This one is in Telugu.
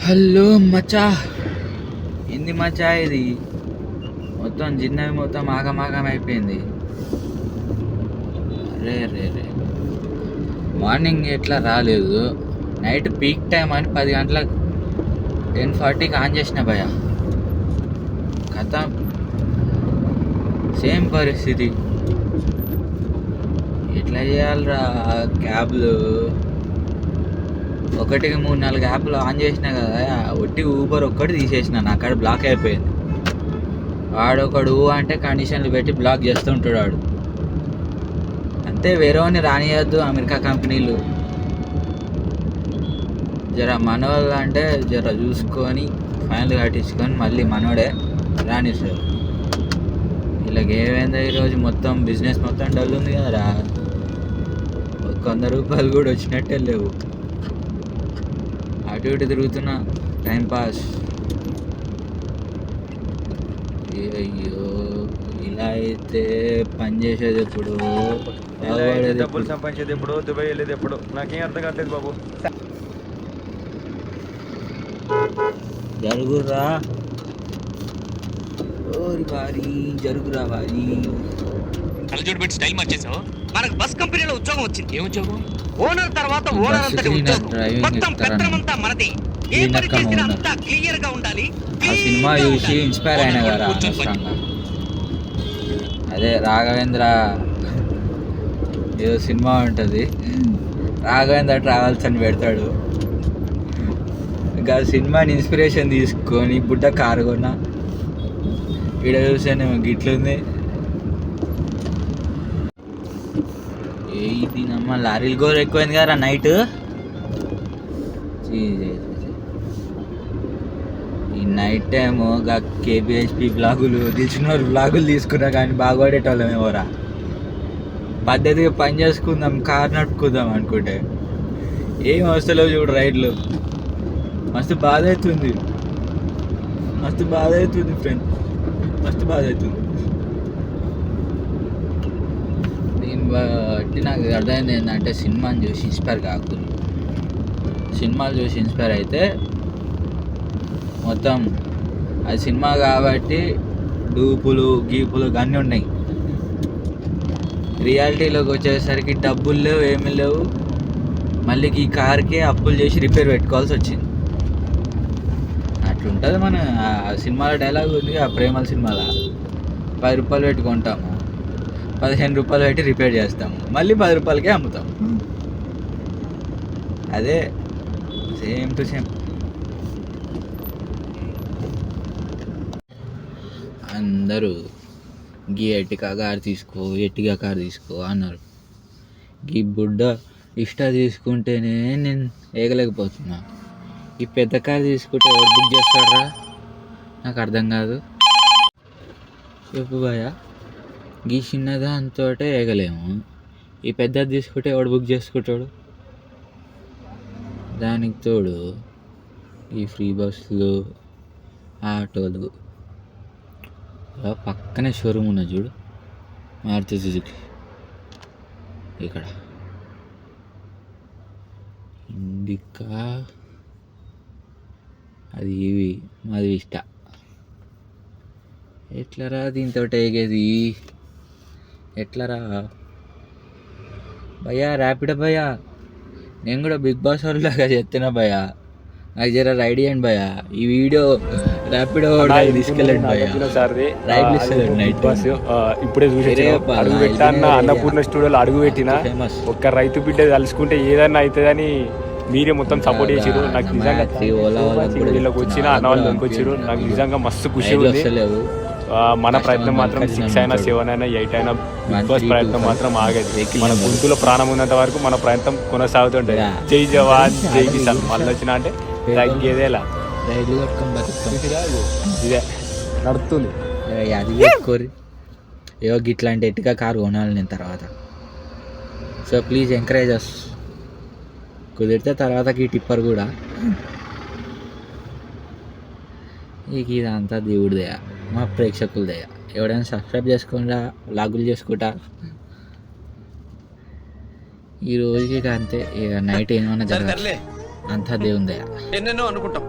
హలో మచా, ఏంది మచా ఇది? మొత్తం జిన్నవి మొత్తం ఆగమాగం అయిపోయింది. రే రే రే మార్నింగ్ ఎట్లా రాలేదు, నైట్ పీక్ టైం అని 10 గంటలకు 10:40కి ఆన్ చేసిన భయ. కథ సేమ్ పరిస్థితి. ఎట్లా చేయాలరా క్యాబ్లు? ఒకటికి 3-4 యాప్లు ఆన్ చేసినా కదా, ఒట్టి ఊబర్ ఒక్కటి తీసేసిన. నా కాడ బ్లాక్ అయిపోయింది. వాడొకడు అంటే కండిషన్లు పెట్టి బ్లాక్ చేస్తుంటాడు వాడు. అంతే, వేరేవాడిని రానియద్దు అమెరికా కంపెనీలు. జర మనవాళ్ళు అంటే జర చూసుకొని ఫైనల్ కట్టించుకొని మళ్ళీ మనోడే రానిస్తారు. ఇలాగ ఏమైందో ఈరోజు మొత్తం బిజినెస్ మొత్తం డల్ ఉంది కదరా. ₹100 కూడా వచ్చినట్టే లేవు. అటు ఇటు తిరుగుతున్నా, టైంపాస్. అయ్యో, ఇలా అయితే పని చేసేది ఎప్పుడు, డబ్బులు సంపాదించేది ఎప్పుడు, దుబాయ్ వెళ్ళేది ఎప్పుడు, నాకేం అర్థం కావట్లేదు బాబు. జరుగురా ఓరి భారీ, జరుగురా భారీ. కలజోడు పెట్టి స్టైల్ మార్చేసావు. మనకు బస్ కంపెనీలో ఉద్యోగం వచ్చింది. ఏ ఉద్యోగం? ఓనర్ తర్వాత ఓనర్ అంతటి ఉద్యోగం. మొత్తం పెత్తనమంతా మనది. ఏ పని చేసినా అంతా క్లియర్ గా ఉండాలి. ఆ సినిమా చూసి ఇన్స్పైర్ అయినా కదా అనవసరంగా. అదే రాఘవేంద్ర ఏదో సినిమా ఉంటుంది, రాఘవేంద్ర ట్రావెల్స్ అని పెడతాడు. ఇంకా సినిమాని ఇన్స్పిరేషన్ తీసుకొని బుడ్డ కారు కొన్నా. ఇక్కడ చూసాను గిట్లుంది. ఇది నమ్మ లారీలు గోరు ఎక్కువైంది కదా నైట్. ఈ నైట్ టైము కేబిహెచ్పి బ్లాగులు తెలిసిన బ్లాగులు తీసుకున్నా కానీ బాగుపడేటోళ్ళం ఎవరా. పద్ధతిగా పని చేసుకుందాం, కార్ నడుపుకుందాం అనుకుంటే ఏం వస్తలేవు చూడు రైడ్లు. మస్తు బాధ అవుతుంది, మస్తు బాధ అవుతుంది ఫ్రెండ్, మస్తు బాధ అవుతుంది. దీన్ని బట్టి నాకు అర్థమైంది ఏంటంటే, సినిమాని చూసి ఇన్స్పైర్ కాకూడదు. సినిమాలు చూసి ఇన్స్పైర్ అయితే మొత్తం అది సినిమా కాబట్టి డూపులు గీపులు అన్నీ ఉన్నాయి. రియాలిటీలోకి వచ్చేసరికి డబ్బులు లేవు, ఏమీ లేవు. మళ్ళీ ఈ కార్కే అప్పులు చేసి రిపేర్ పెట్టుకోవాల్సి వచ్చింది. అట్లుంటుంది మన సినిమాల డైలాగ్ ఉంది, ఆ ప్రేమల సినిమాలో ₹10 పెట్టి కొంటాము, ₹15 పెట్టి రిపేర్ చేస్తాము, మళ్ళీ ₹10కే అమ్ముతాము. అదే సేమ్ టు సేమ్. అందరూ గీ ఎర్టిగా కార్ తీసుకో అన్నారు. గీ బుడ్డ ఇష్టా తీసుకుంటేనే నేను ఏగలేకపోతున్నా. ఈ పెద్ద కార్ తీసుకుంటే ఎవరు బుక్ చేస్తాడరా, నాకు అర్థం కాదు. చెప్పు భయ, గీ చిన్నదాంతో ఏగలేము, ఈ పెద్దది తీసుకుంటే ఎవడు బుక్ చేసుకుంటాడు? దానికి తోడు ఈ ఫ్రీ బస్సులు, ఆటోలు. పక్కనే షోరూమ్ ఉన్నది చూడు, మారుతి సుజుకి. ఇక్కడ ఇండికా, అది ఇవి మాది ఇష్ట. ఎట్లరా దీంతో ఎగేది, ఎట్లరా భయ్యా? ర్యాపిడో భయ్యా, నేను కూడా బిగ్ బాస్ వాళ్ళలాగా చెప్తున్నా భయ్యా, నాకు జర రైడ్ చేయండి భయ్యా. ఈ వీడియో ర్యాపిడో తీసుకెళ్ళండి భయ్యా, రైడ్ ఇస్తలేండి నైట్ బాస్. ఇప్పుడే చూసి అడుగు పెట్టా అన్నపూర్ణ స్టూడియోలో అడుగు పెట్టిన ఒక్క రైతు బిడ్డ తలుచుకుంటే ఏదన్నా అవుతుందని మీరే మొత్తం సపోర్ట్ చేసిరు. నాకు నిజంగా వీళ్ళకి వచ్చిన అన్న వాళ్ళు వచ్చారు, నాకు నిజంగా మస్తు ఖుషి ఉంది. మన ప్రయత్నం మాత్రం 6 అయినా 7 అయినా 8 అయినా బిగ్ బాస్ ప్రయత్నం మాత్రం ఆగదు. మన గొంతులో ప్రాణం ఉన్నంత వరకు మన ప్రయత్నం కొనసాగుతుంటుంది. జై జవాన్ జై కిసాన్ మళ్ళీ వచ్చిన అంటే తగ్గేదేలా ఇదే నడుస్తుంది. అది పెట్టుకోరి ఏవో గిట్లాంటి ఎట్టిగా కారు కొనాలి నేను తర్వాత. So please encourage us. కుదిరితే తర్వాతకి టిప్పర్ కూడా. ఇక ఇదంతా దేవుడి దయ, మా ప్రేక్షకుల దయ. ఎవడైనా సబ్స్క్రైబ్ చేసుకుంటా, లాగులు చేసుకుంటా. ఈ రోజుకి అంతే. ఇక నైట్ ఏమైనా జరగాలి, అంతా దేవుని దయ. ఎన్నెన్నో అనుకుంటాం.